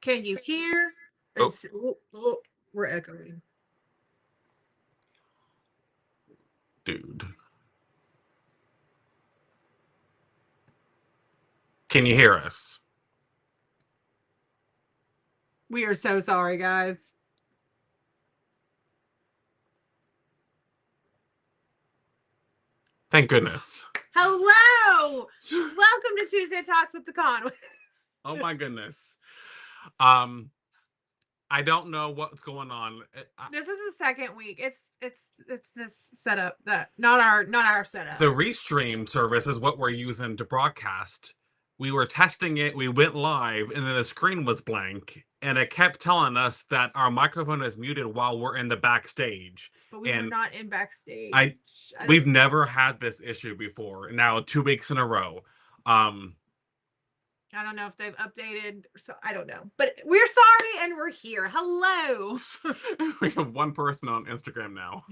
Can you hear? Oh, We're echoing. dude. Can you hear us? We are so sorry, guys. Thank goodness. Hello! Welcome to Tuesday Talks with the Conway. Oh my goodness. Um, I don't know what's going on. This is the second week. It's this setup that not our setup. The Restream service is what we're using to broadcast. We were testing it, we went live, and then the screen was blank, and it kept telling us that our microphone is muted while we're in the backstage. But we were not in backstage. We've never had this issue before. Now 2 weeks in a row. I don't know if they've updated, so I don't know. But we're sorry and we're here. Hello. We have one person on Instagram now.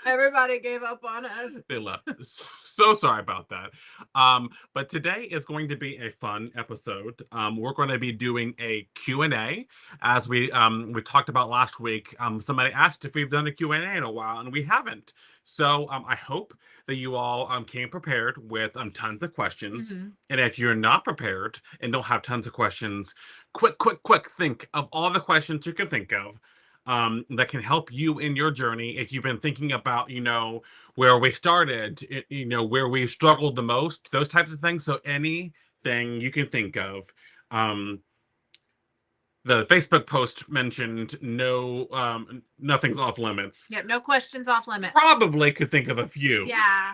Everybody gave up on us. They left. So sorry about that. But today is going to be a fun episode. We're going to be doing a Q&A. As we talked about last week, somebody asked if we've done a Q&A in a while, and we haven't. So I hope that you all came prepared with tons of questions. Mm-hmm. And if you're not prepared and don't have tons of questions, quick, think of all the questions you can think of that can help you in your journey. If you've been thinking about, where we started, where we struggled the most, those types of things. So anything you can think of. The Facebook post mentioned nothing's off limits. Yep, no questions off limits. Probably could think of a few. Yeah.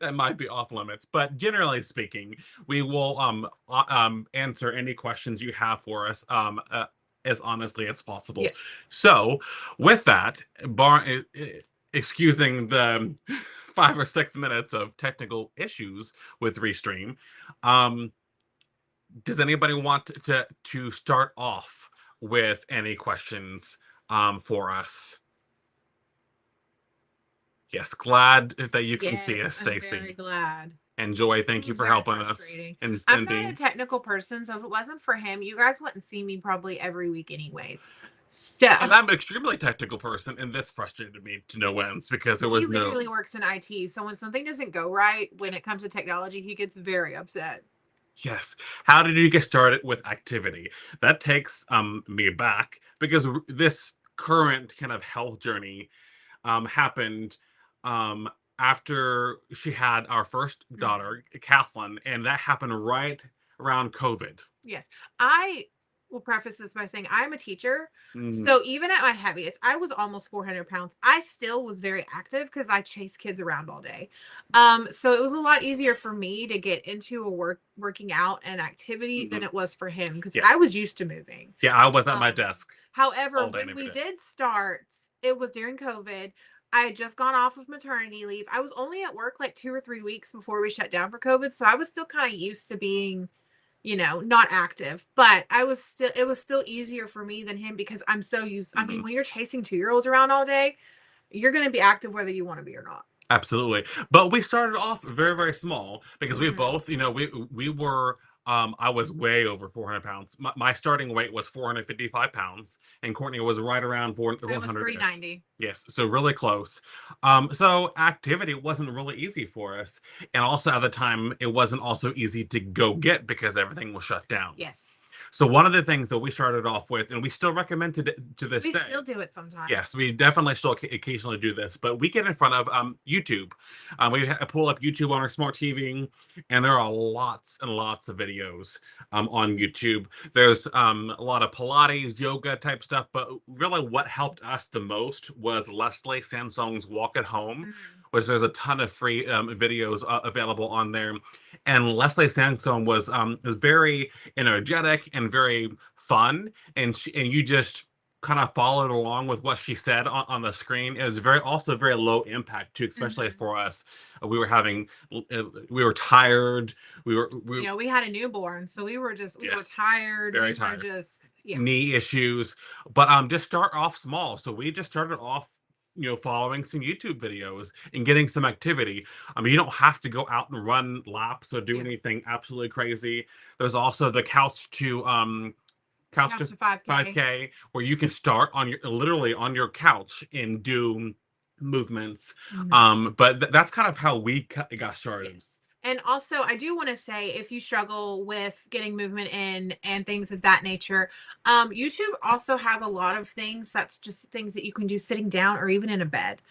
That might be off limits, but generally speaking, we will answer any questions you have for us as honestly as possible. Yes. So, with that, excusing the 5 or 6 minutes of technical issues with Restream, does anybody want to start off with any questions for us? Yes, glad that you can see us, Stacy. I'm very glad. And Joy, thank you for helping us. And Cindy. I'm not a technical person, so if it wasn't for him, you guys wouldn't see me probably every week anyways. So, and I'm an extremely technical person, and this frustrated me to no ends because there was he literally works in IT, so when something doesn't go right when it comes to technology, he gets very upset. Yes. How did you get started with activity? That takes me back because this current kind of health journey happened after she had our first daughter, Kathleen, and that happened right around COVID. Yes. I will preface this by saying I'm a teacher. So even at my heaviest, I was almost 400 pounds. I still was very active because I chased kids around all day. So it was a lot easier for me to get into a working out and activity than it was for him because I was used to moving. Yeah, I was at my desk. However, when we did start, it was during COVID. I had just gone off of maternity leave. I was only at work like 2 or 3 weeks before we shut down for COVID. So I was still kind of used to being, not active, but it was still easier for me than him because I'm so used. I mean, when you're chasing 2-year-olds around all day, you're going to be active whether you want to be or not. Absolutely. But we started off very, very small because we both, we were, I was way over 400 pounds. My starting weight was 455 pounds, and Courtney was right around 100. It was 390. Yes, so really close. So activity wasn't really easy for us. And also at the time, it wasn't also easy to go get because everything was shut down. Yes. So one of the things that we started off with, and we still recommend to this day. We still do it sometimes. Yes, we definitely still occasionally do this, but we get in front of YouTube. We pull up YouTube on our smart TV, and there are lots and lots of videos on YouTube. There's a lot of Pilates, yoga type stuff, but really what helped us the most was Leslie Sansong's Walk at Home, which there's a ton of free videos available on there. And Leslie Sansong was very energetic and very fun, and you just kind of followed along with what she said on the screen. It was also very low impact too, especially for us. We were tired. We had a newborn, so we were tired. Very tired. Knee issues, but just start off small. So we just started off following some YouTube videos and getting some activity. You don't have to go out and run laps or do anything absolutely crazy. There's also the couch to couch Couch to to 5K. 5K, where you can start on your literally on your couch and do movements. Mhm. But that's kind of how we got started. Yes. And also, I do want to say if you struggle with getting movement in and things of that nature, YouTube also has a lot of things that's just things that you can do sitting down or even in a bed.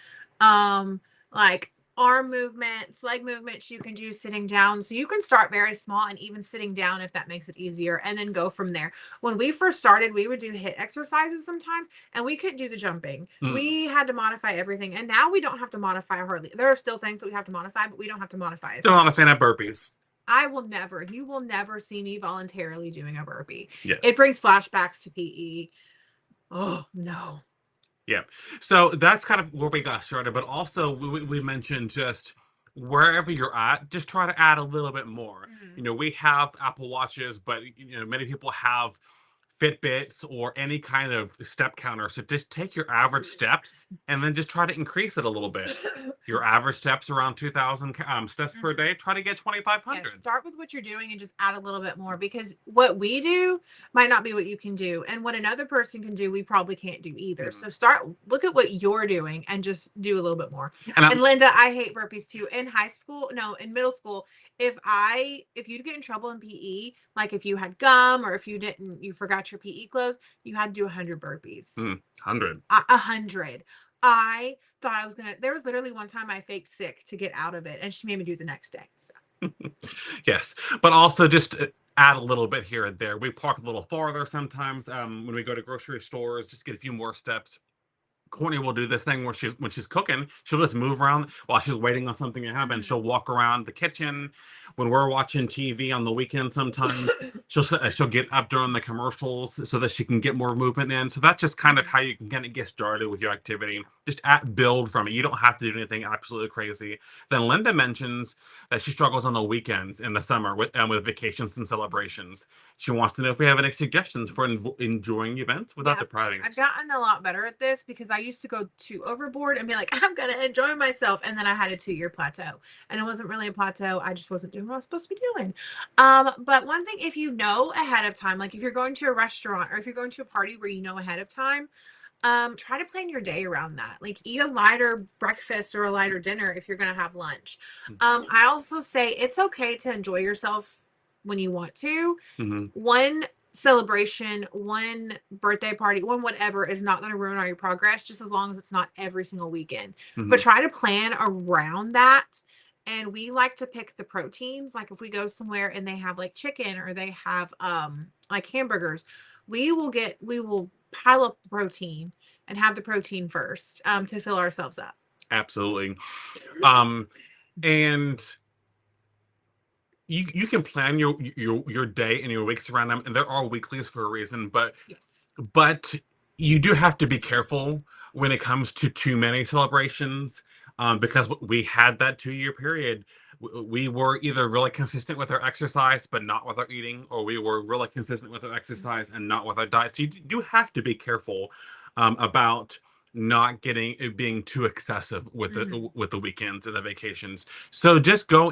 Like arm movements, leg movements you can do sitting down. So you can start very small and even sitting down if that makes it easier and then go from there. When we first started, we would do hit exercises sometimes and we couldn't do the jumping. Mm. We had to modify everything. And now we don't have to modify hardly. There are still things that we have to modify, but we don't have to modify as Still not a much. fan of burpees. You will never see me voluntarily doing a burpee. It Yes. brings flashbacks to PE. Oh, no. Yeah. So that's kind of where we got started. But also, we mentioned just wherever you're at, just try to add a little bit more. Mhm. You know, we have Apple Watches, but, you know, many people have Fitbits or any kind of step counter. So just take your average steps and then just try to increase it a little bit. Your average steps around 2,000 steps per Mhm. day. Try to get Yes, 2,500. start with what you're doing and just add a little bit more because what we do might not be what you can do. And what another person can do, we probably can't do either. Mhm. So look at what you're doing and just do a little bit more. And And I'm, Linda, I hate burpees too. In high school, no, in middle school, if you'd get in trouble in PE, like if you had gum or if you forgot your PE clothes, you had to do 100 burpees. 100. 100. I thought I was gonna. There was literally one time I faked sick to get out of it, and she made me do the next day. So. Yes, but also just add a little bit here and there. We park a little farther sometimes when we go to grocery stores, just get a few more steps. Courtney will do this thing where when she's cooking, she'll just move around while she's waiting on something to happen. Mhm. She'll walk around the kitchen. When we're watching TV on the weekend, sometimes she'll get up during the commercials so that she can get more movement in. So that's just kind of Mhm. how you can kind of get started with your activity. Just build from it. You don't have to do anything absolutely crazy. Then Linda mentions that she struggles on the weekends in the summer with vacations and celebrations. She wants to know if we have any suggestions for enjoying events without Yes, depriving I've us. gotten a lot better at this because I used to go too overboard and be like, I'm gonna enjoy myself, and then I had a 2 year plateau, and it wasn't really a plateau. I just wasn't doing what I was supposed to be doing. But one thing, if you know ahead of time, like if you're going to a restaurant or if you're going to a party where you know ahead of time, try to plan your day around that. Like eat a lighter breakfast or a lighter dinner if you're gonna have lunch. I also say it's okay to enjoy yourself when you want to. Hmm. One celebration, one birthday party, one whatever is not going to ruin all your progress just as long as it's not every single weekend. But Hmm. try to plan around that. And we like to pick the proteins. Like if we go somewhere and they have like chicken or they have like hamburgers, we will pile up the protein and have the protein first to fill ourselves up. Absolutely. Um, and you can plan your day and your weeks around them, and there are weeklies for a reason, Yes. but you do have to be careful when it comes to too many celebrations, because we had that 2 year period. We were either really consistent with our exercise but not with our eating, or we were really consistent with our exercise and not with our diet. So you do have to be careful about not getting it being too excessive Mhm. with the weekends and the vacations. So just go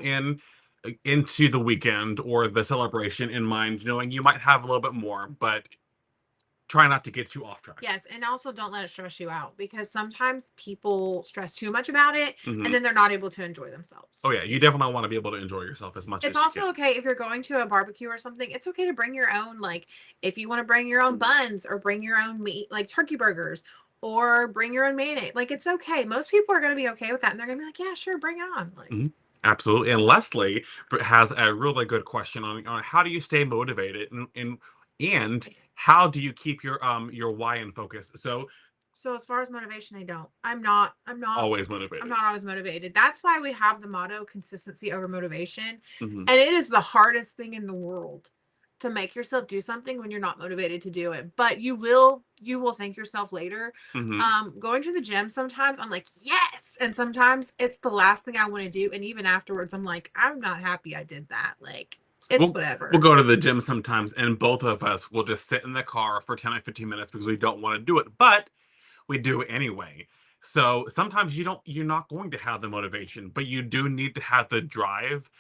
into the weekend or the celebration in mind, knowing you might have a little bit more, but try not to get you off track. Yes, and also don't let it stress you out because sometimes people stress too much about it and Hmm. then they're not able to enjoy themselves. Oh yeah, you definitely want to be able to enjoy yourself as much It's as you can. also okay if you're going to a barbecue or something, it's okay to bring your own, like if you want to bring your own buns or bring your own meat, like turkey burgers, or bring your own mayonnaise. Like it's okay. Most people are going to be okay with that and they're going to be like, yeah, sure, bring it on. Like, Mhm. Absolutely. And Leslie has a really good question on how do you stay motivated and how do you keep your why in focus? So so as far as motivation, I don't. always I'm motivated. not always motivated. That's why we have the motto consistency over motivation. Hmm. And it is the hardest thing in the world to make yourself do something when you're not motivated to do it. But you will thank yourself later. Hmm. Going to the gym sometimes I'm like, yes. And sometimes it's the last thing I want to do. And even afterwards, I'm like, I'm not happy I did that. Like, it's We'll whatever. go to the gym sometimes, and both of us will just sit in the car for 10 or 15 minutes because we don't want to do it, but we do it anyway. So sometimes you're not going to have the motivation, but you do need to have the drive.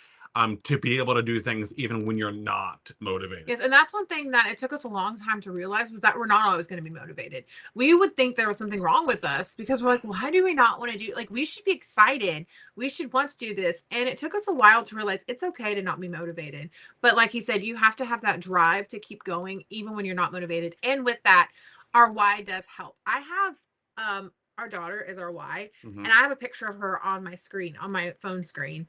to be able to do things even when you're not motivated. Yes, and that's one thing that it took us a long time to realize was that we're not always going to be motivated. We would think there was something wrong with us because we're like, why do we not want to do like we should be excited. We should want to do this. And it took us a while to realize it's okay to not be motivated. But like he said, you have to have that drive to keep going even when you're not motivated. And with that, our why does help. I have our daughter is our why, Hmm. and I have a picture of her on my screen, on my phone screen.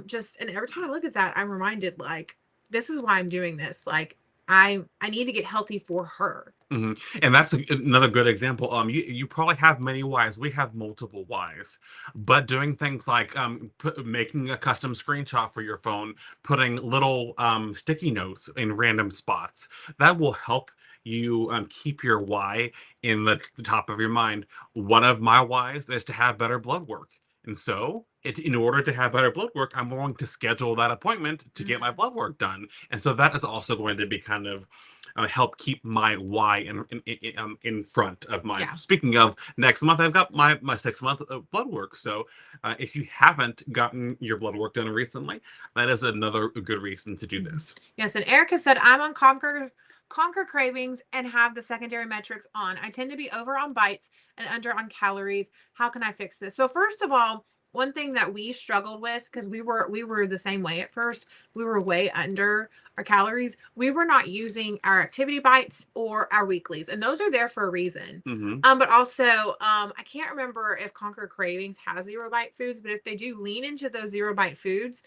Just and every time I look at that, I'm reminded like this is why I'm doing this. Like I need to get healthy for her. Hmm. And that's another good example. You probably have many whys. We have multiple whys, but doing things like making a custom screenshot for your phone, putting little sticky notes in random spots, that will help you keep your why in the top of your mind. One of my whys is to have better blood work. And so, in order to have better blood work, I'm going to schedule that appointment to get my Mhm. blood work done. And so that is also going to be kind of help keep my why in front of mine. Yeah. Speaking of next month, I've got my 6 month blood work. So if you haven't gotten your blood work done recently, that is another good reason to do Mhm. this. Yes, and Erica said I'm on conquer cravings and have the secondary metrics on. I tend to be over on bites and under on calories. How can I fix this? So first of all, one thing that we struggled with because we were the same way at first. We were way under our calories. We were not using our activity bites or our weeklies, and those are there for a reason. Hmm. But also, I can't remember if Conquer Cravings has zero bite foods, but if they do, lean into those zero bite foods.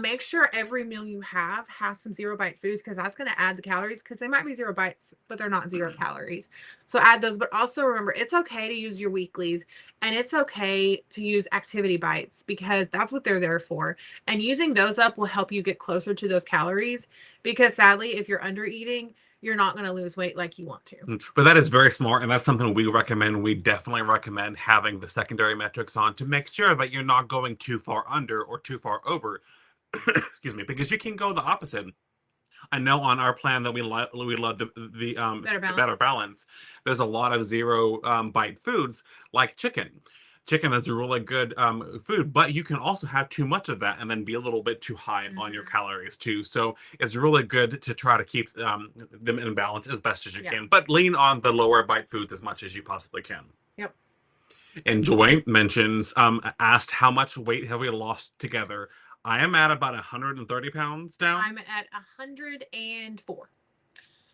Make sure every meal you have has some zero bite foods because that's going to add the calories because they might be zero bites, but they're not zero calories. So add those. But also remember, it's okay to use your weeklies and it's okay to use activity bites because that's what they're there for. And using those up will help you get closer to those calories because sadly, if you're under eating, you're not going to lose weight like you want to. But that is very smart, and that's something we recommend. We definitely recommend having the secondary metrics on to make sure that you're not going too far under or too far over. Excuse me, because you can go the opposite. I know on our plan that we love Better the better balance. balance. There's a lot of zero bite foods like chicken. Chicken is a really good food, but you can also have too much of that and then be a little bit too high on your Hmm. calories too. So it's really good to try to keep them in balance as best as you Yeah. can, but lean on the lower bite foods as much as you possibly can. Yep. And Joy mentions, asked how much weight have we lost together. I am at about 130 pounds now. I'm at 104.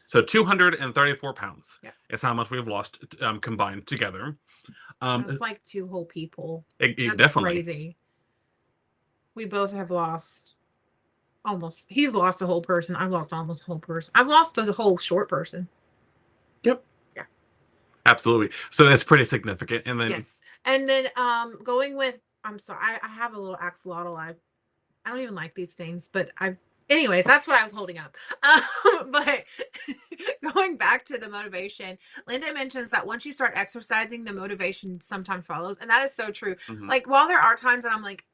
So 234 pounds Yeah. is how much we've lost combined together. That's like two whole people. That's Definitely. crazy. We both have lost almost. He's lost a whole person. I've lost almost a whole person. I've lost a whole short person. Yep. Yeah. Absolutely. So that's pretty significant. And then, Yes. And then going with I'm sorry, I have a little axolotl. I don't even like these things, but anyways, that's what I was holding up. But going back to the motivation, Linda mentions that once you start exercising, the motivation sometimes follows. And that is so true. mhm. Like, while there are times that I'm like,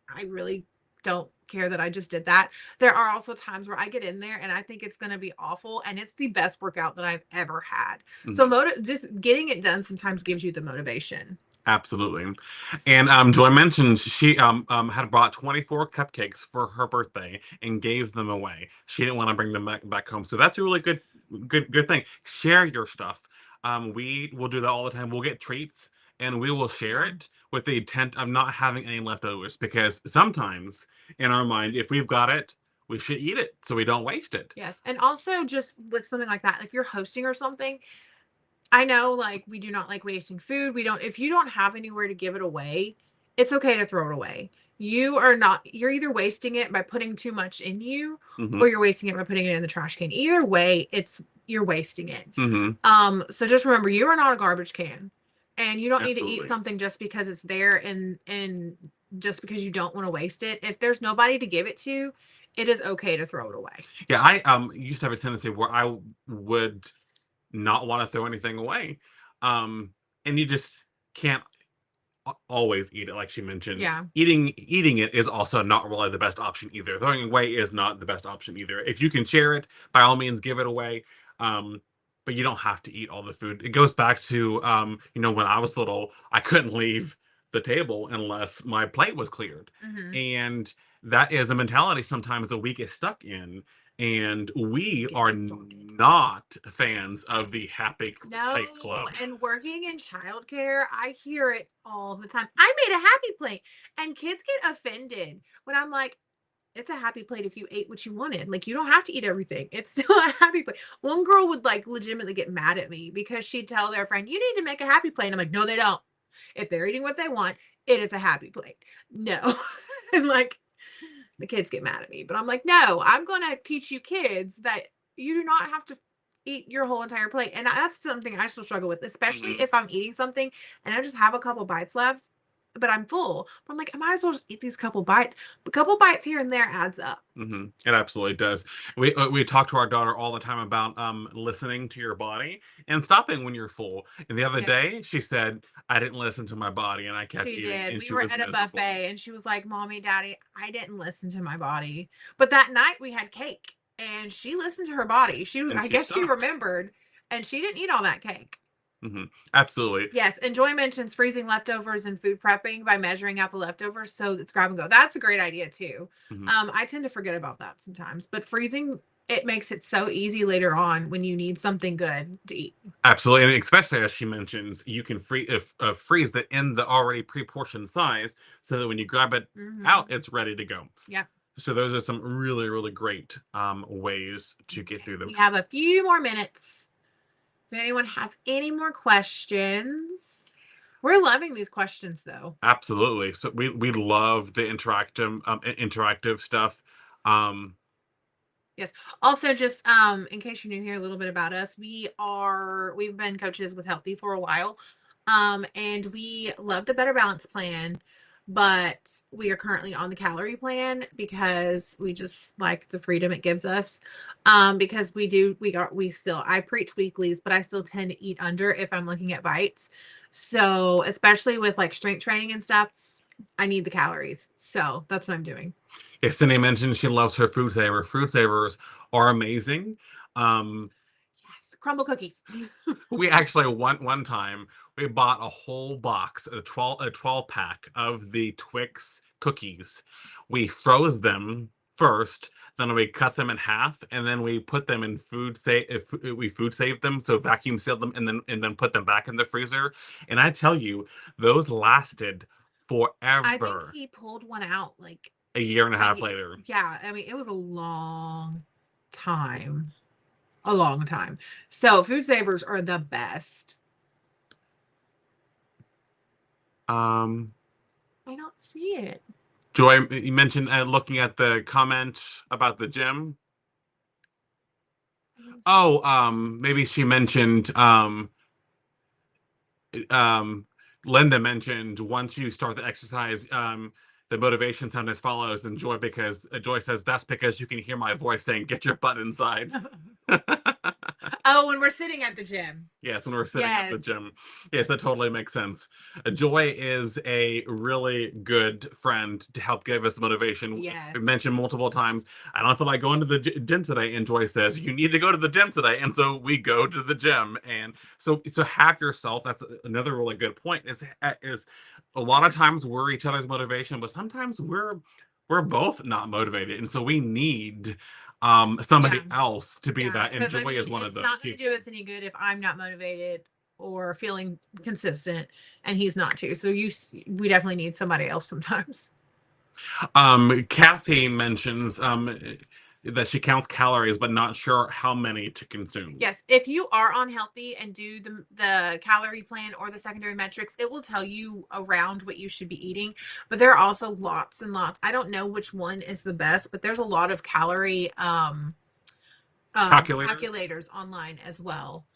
I really don't care that I just did that, there are also times where I get in there and I think it's going to be awful. And it's the best workout that I've ever had. So, Mhm. just getting it done sometimes gives you the motivation. Absolutely. And Joy mentioned she had bought 24 cupcakes for her birthday and gave them away. She didn't want to bring them back home. So that's a really good thing. Share your stuff. We will do that all the time. We'll get treats and we will share Yeah. it with the intent of not having any leftovers because sometimes in our mind, if we've got it, we should eat it so we don't waste it. Yes. And also, just with something like that, if you're hosting or something, I know, like, we do not like wasting food. We don't if you don't have anywhere to give it away, it's okay to throw it away. You're either wasting it by putting too much in you, Hmm. or you're wasting it by putting it in the trash can. Either way, you're wasting it. Hmm. So just remember, you are not a garbage can. And you don't need to eat Absolutely. something just because it's there and just because you don't want to waste it. If there's nobody to give it to, it is okay to throw it away. Yeah, I used to have a tendency where I would not want to throw anything away. Um, and you just can't always eat it, like she mentioned. Yeah. Eating it is also not really the best option either. Throwing it away is not the best option either. If you can share it, by all means, give it away. But you don't have to eat all the food. It goes back to when I was little, I couldn't leave the table unless my plate was cleared. Mhm. And that is a mentality sometimes that we get stuck in. And we Get are started. not fans of the Happy Plate No, Club. and working in childcare, I hear it all the time. "I made a happy plate," and kids get offended when I'm like, "It's a happy plate if you ate what you wanted, like, you don't have to eat everything. It's still a happy plate." One girl would, like, legitimately get mad at me because she'd tell their friend, "You need to make a happy plate." I'm like, "No, they don't. If they're eating what they want, it is a happy plate." No. And, like, the kids get mad at me, but I'm like, "No, I'm gonna teach you kids that you do not have to eat your whole entire plate." And that's something I still struggle with, especially Mhm. if I'm eating something and I just have a couple bites left, but I'm full. But I'm like, I might as well just eat these couple bites. A couple bites here and there adds up. It absolutely does. We talk to our daughter all the time about listening to your body and stopping when you're full. And the other Yes, day, she said, "I didn't listen to my body, and I kept she eating," did. and We she were was at a miserable. buffet and she was like, "Mommy, Daddy, I didn't listen to my body." But that night we had cake and she listened to her body. And I she guess she stopped. remembered and she didn't eat all that cake. Absolutely. Yes, and Joy mentions freezing leftovers and food prepping by measuring out the leftovers so it's grab and go. That's a great idea too. Mhm. I tend to forget about that sometimes, but freezing it makes it so easy later on when you need something good to eat. Absolutely, and especially as she mentions, you can freeze it in the already pre-portioned size, so that when you grab it out, Mhm. it's ready to go. Yep. So those are some really, really great ways to get Okay. through them. We have a few more minutes. If anyone has any more questions, we're loving these questions though. Absolutely. So we love the interactive stuff. Um, Yes. Also, just in case you're new here, a little bit about us. We've been coaches with Healthy for a while. And we love the Better Balance plan, but we are currently on the calorie plan because we just like the freedom it gives us. Because we still I preach weeklies, but I still tend to eat under if I'm looking at bites. So especially with like strength training and stuff, I need the calories. So that's what I'm doing. yeah, Cindy mentioned she loves her fruit saver. Fruit savers are amazing. Um, Yes. Crumble cookies. we actually one time we bought a whole box, a 12 pack of the Twix cookies. We froze them first, then we cut them in half, and then we put them in we food saved them, so vacuum sealed them, and then put them back in the freezer. And I tell you, those lasted I think forever. he pulled one out like A year and a a half later. yeah, I mean, it was a long time. A long time. So food savers are the best. Um, I don't see it. Joy, you mentioned looking at the comment about the gym. I don't see Oh, maybe she mentioned um Linda mentioned once you start the exercise, the motivation sometimes follows and Joy because Joy says that's because you can hear my voice saying get your butt inside. it. Oh, when we're sitting at the gym. Yes, when we're sitting at the Yes. gym. Yes, that totally makes sense. Joy is a really good friend to help give us motivation. Yes. We've mentioned multiple times, I don't feel like going to the gym today. And Joy says, you need to go to the gym today. And so we go to the gym. And so have yourself. That's another really good point. Is a lot of times we're each other's motivation, but sometimes we're both not motivated. And so we need Yeah. somebody else to be Yeah. that. And Because I Joy mean, is one of it's those not going to do people. us any good if I'm not motivated or feeling consistent and he's not too. So we definitely need somebody else sometimes. Kathy mentions that she counts calories, but not sure how many to consume. Yes, if you are unhealthy and do the calorie plan or the secondary metrics, it will tell you around what you should be eating. But there are also lots and lots. I don't know which one is the best, but there's a lot of calorie Calculators. calculators online as well.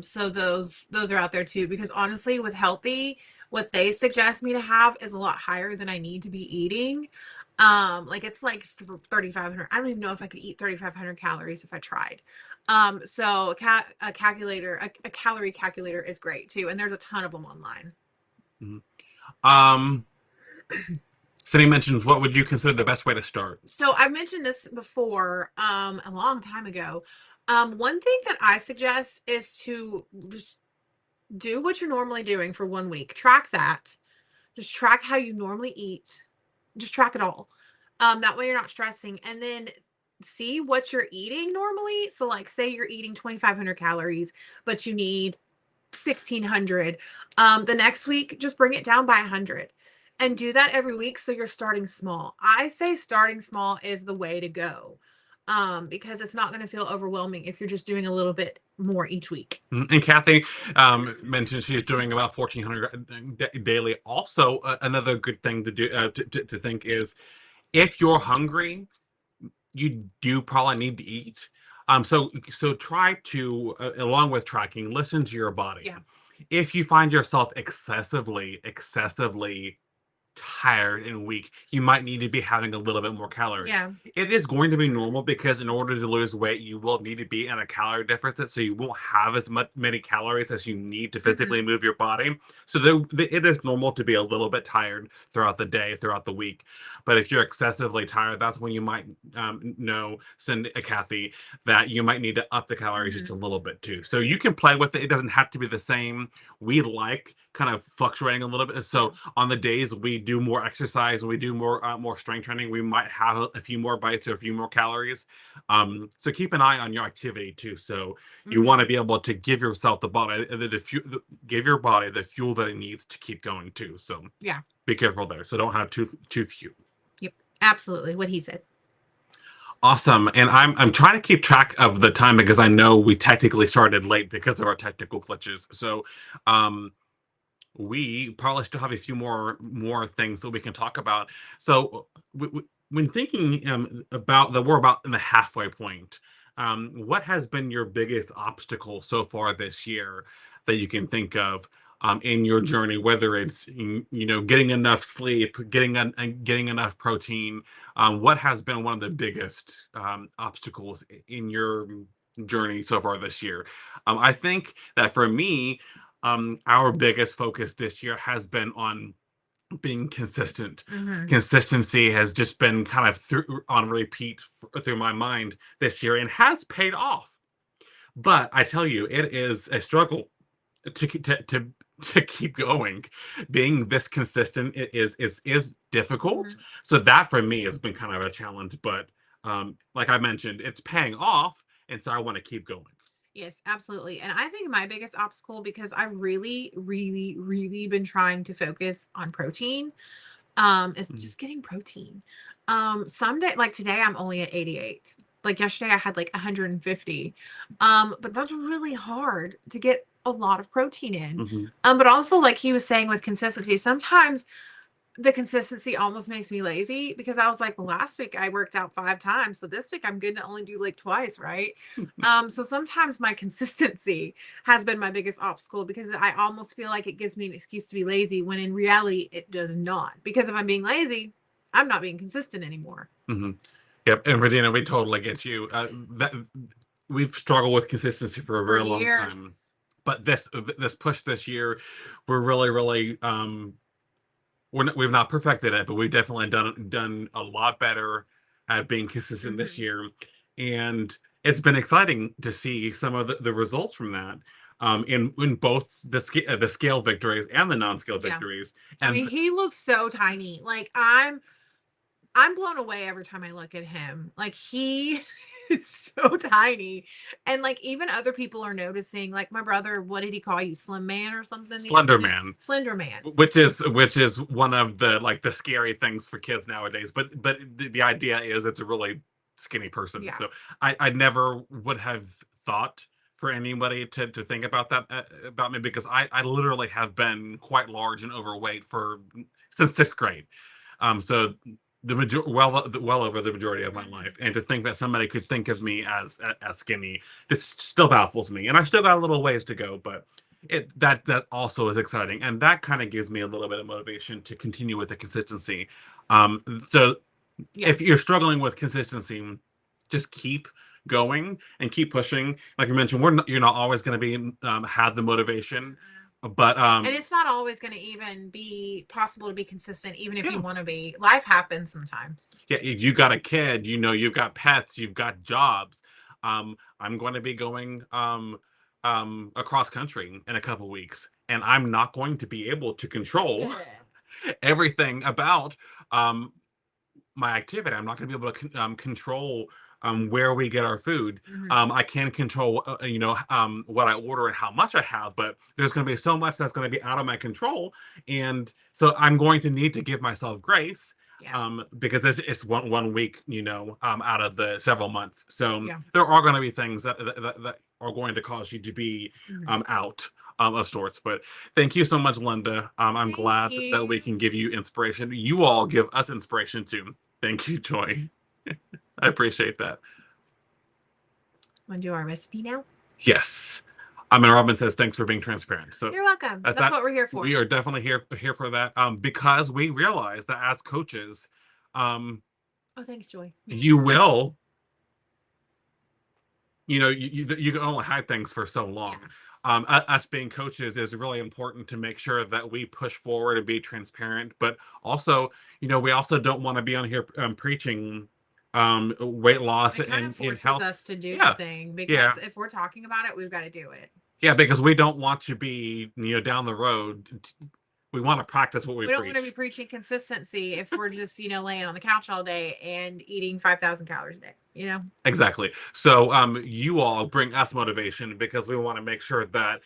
So those are out there too. Because honestly, with healthy, what they suggest me to have is a lot higher than I need to be eating. Like it's like 3,500. I don't even know if I could eat 3,500 calories if I tried. So a calculator, a calorie calculator is great too, and there's a ton of them online. Mhm. Um, Cindy mentions what would you consider the best way to start? So I've mentioned this before, a long time ago. One thing that I suggest is to just do what you're normally doing for 1 week. Track that. Just track how you normally eat. Just track it all. That way you're not stressing. And then see what you're eating normally. So, like, say you're eating 2,500 calories, but you need 1,600. The next week, just bring it down by 100 and do that every week. So you're starting small. I say starting small is the way to go, because it's not going to feel overwhelming if you're just doing a little bit more each week. And Kathy mentioned she's doing about 1,400 daily. Also, another good thing to do to think is if you're hungry, you do probably need to eat. So try to, along with tracking, listen to your body. Yeah. If you find yourself excessively tired and weak, you might need to be having a little bit more calories. Yeah. It is going to be normal because in order to lose weight, you will need to be in a calorie deficit, so you won't have as many calories as you need to physically Hmm. move your body. So it is normal to be a little bit tired throughout the day, throughout the week. But if you're excessively tired, that's when you might know, send a Kathy, that you might need to up the calories just Hmm. a little bit too. So you can play with it. It doesn't have to be the same. We like kind of fluctuating a little bit. Yeah. So on the days we do more exercise and we do more strength training, we might have a few more bites or a few more calories. So keep an eye on your activity too. So you Hmm. want to be able to give yourself the body give your body the fuel that it needs to keep going too. So Yeah. be careful there. So don't have too few. Yep. Absolutely. What he said. Awesome. And I'm trying to keep track of the time because I know we technically started late because of our technical glitches. So um we probably still have a few more things that we can talk about. So when thinking about that, we're about in the halfway point. What has been your biggest obstacle so far this year that you can think of in your journey? Whether it's getting enough sleep, getting enough protein. What has been one of the biggest obstacles in your journey so far this year? I think that for me, our biggest focus this year has been on being consistent. Hmm. Consistency has just been kind of on repeat through my mind this year and has paid off. But I tell you, it is a struggle to keep going. Being this consistent is difficult. Hmm. So that for me has been kind of a challenge. But like I mentioned, it's paying off, and so I want to keep going. Yes, absolutely. And I think my biggest obstacle, because I've really, really, really been trying to focus on protein, is Mhm. just getting protein. Some day, like today, I'm only at 88. Like yesterday, I had like 150. But that's really hard to get a lot of protein in. Mhm. But also, like he was saying with consistency, sometimes the consistency almost makes me lazy, because I was like, well, last week I worked out 5 times. So this week I'm good to only do like twice, right? So sometimes my consistency has been my biggest obstacle, because I almost feel like it gives me an excuse to be lazy, when in reality it does not. Because if I'm being lazy, I'm not being consistent anymore. Mhm. Yep, and Virginia, we totally get you. That we've struggled with consistency for a For very long time, years. but this push this year, we're really we've not perfected it, but we've definitely done a lot better at being consistent this Hmm. year, and it's been exciting to see some of the results from that. In both the scale victories and the non-scale Yeah. victories, I mean, and he looks so tiny. Like I'm blown away every time I look at him. Like he is so tiny. And like even other people are noticing. Like my brother, what did he call you? Slim man or something the other Slender week? Man, Slender man. which is one of the the scary things for kids nowadays. But the idea is it's a really skinny person. Yeah. So I never would have thought for anybody to think about that about me, because I literally have been quite large and overweight for since sixth grade. So well over the majority of my life, Hmm. and to think that somebody could think of me as skinny, this still baffles me, and I still got a little ways to go, but that also is exciting, and that kind of gives me a little bit of motivation to continue with the consistency. So Yeah. if you're struggling with consistency, just keep going and keep pushing. Like you mentioned, you're not always going to be have the motivation, Mm-mm. but And it's not always going to even be possible to be consistent, even if you yeah. want to be. Life happens sometimes. Yeah, if you got a kid, you've got pets, you've got jobs. I'm going to be going across country in a couple weeks, and I'm not going to be able to control everything about um, my activity. I'm not going to be able to control where we get our food. Mhm. I can control, what I order and how much I have, but there's going to be so much that's going to be out of my control, and so I'm going to need to give myself grace. Yeah. Because it's one week, out of the several months. So Yeah. there are going to be things that are going to cause you to be Mhm. out of sorts. But thank you so much, Linda. I'm Thank glad that we you. can give you inspiration. You all give us inspiration too. Thank you, Joy. I appreciate that. Want to do our recipe now? Yes. I mean, Robin says thanks for being transparent. So You're welcome. that's That's that. what we're here for. We are definitely here for that. Because we realize that as coaches, um, Oh, thanks, Joy. you will, you can only hide things for so Yeah. long. Us being coaches is really important to make sure that we push forward and be transparent, but also, we also don't want to be on here preaching weight loss It kind of and forces health. us to do the Yeah, thing yeah, because if we're talking about it, we've got to do it. yeah, because we don't want to be, down the road. We want to practice what we We don't want to be preach. preaching consistency if we're just, laying on the couch all day and eating 5,000 calories a day. Exactly. So you all bring us motivation because we want to make sure that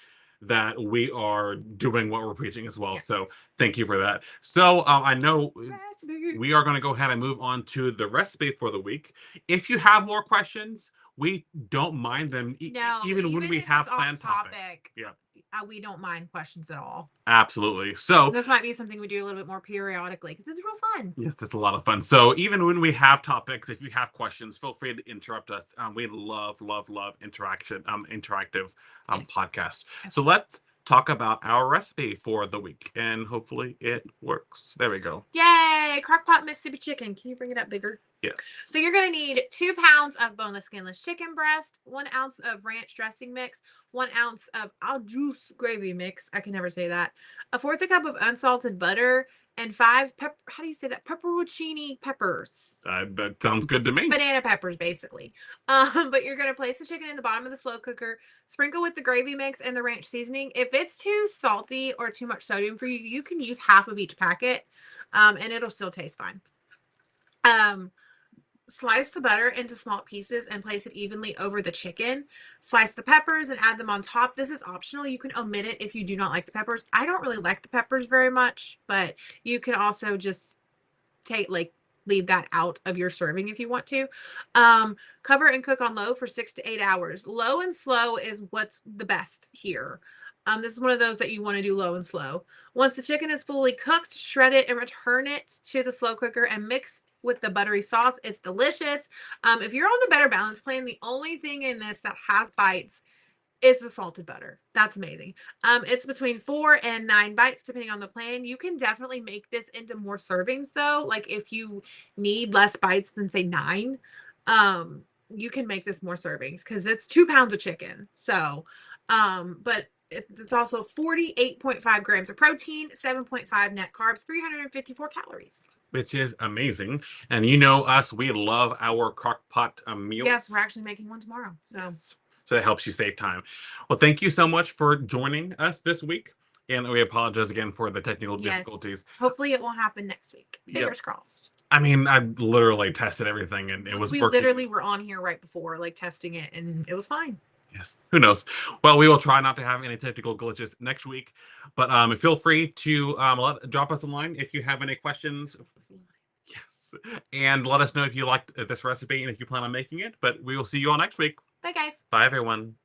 we are doing what we're preaching as well. Yeah. So thank you for that. So I know Recipe. we are going to go ahead and move on to the recipe for the week. If you have more questions, we don't mind them, No, even when even we if it's have off planned topics. topic, Yeah, we don't mind questions at all. absolutely. So This might be something we do a little bit more periodically because it's real fun. yes, it's a lot of fun. So even when we have topics, if you have questions, feel free to interrupt us. We love, love, love interaction, interactive Yes. podcasts. So Okay. let's talk about our recipe for the week, and hopefully it works. There we go. Yay! Crockpot Mississippi chicken. Can you bring it up bigger? Yes. So you're going to need 2 pounds of boneless, skinless chicken breast, 1 ounce of ranch dressing mix, 1 ounce of au juice gravy mix. I can never say that. A fourth a cup of unsalted butter and 5 how do you say that? Pepperoncini peppers. That sounds good to me. Banana peppers, basically. But you're going to place the chicken in the bottom of the slow cooker, sprinkle with the gravy mix and the ranch seasoning. If it's too salty or too much sodium for you, you can use half of each packet, and it'll still taste fine. Slice the butter into small pieces and place it evenly over the chicken. Slice the peppers and add them on top. This is optional. You can omit it if you do not like the peppers. I don't really like the peppers very much, but you can also just leave that out of your serving if you want to. Cover and cook on low for 6 to 8 hours. Low and slow is what's the best here. This is one of those that you want to do low and slow. Once the chicken is fully cooked, shred it and return it to the slow cooker and mix with the buttery sauce. It's delicious. If you're on the Better Balance plan, the only thing in this that has bites is the salted butter. That's amazing. It's between 4 and 9 bites depending on the plan. You can definitely make this into more servings though. Like if you need less bites than say 9, you can make this more servings because it's 2 pounds of chicken. So, but it's also 48.5 grams of protein, 7.5 net carbs, 354 calories. Which is amazing. And you know us, we love our crock pot meals. Yes, we're actually making one tomorrow. So, Yes. So that helps you save time. Well, thank you so much for joining us this week. And we apologize again for the technical yes. difficulties. Hopefully it won't happen next week. Yep. Fingers crossed. I mean, I literally tested everything and it was We working. literally were on here right before, like testing it, and it was fine. Yes. Who knows? Well, we will try not to have any technical glitches next week. But feel free to drop us a line if you have any questions. Yes. And let us know if you liked this recipe and if you plan on making it. But we will see you all next week. Bye, guys. Bye, everyone.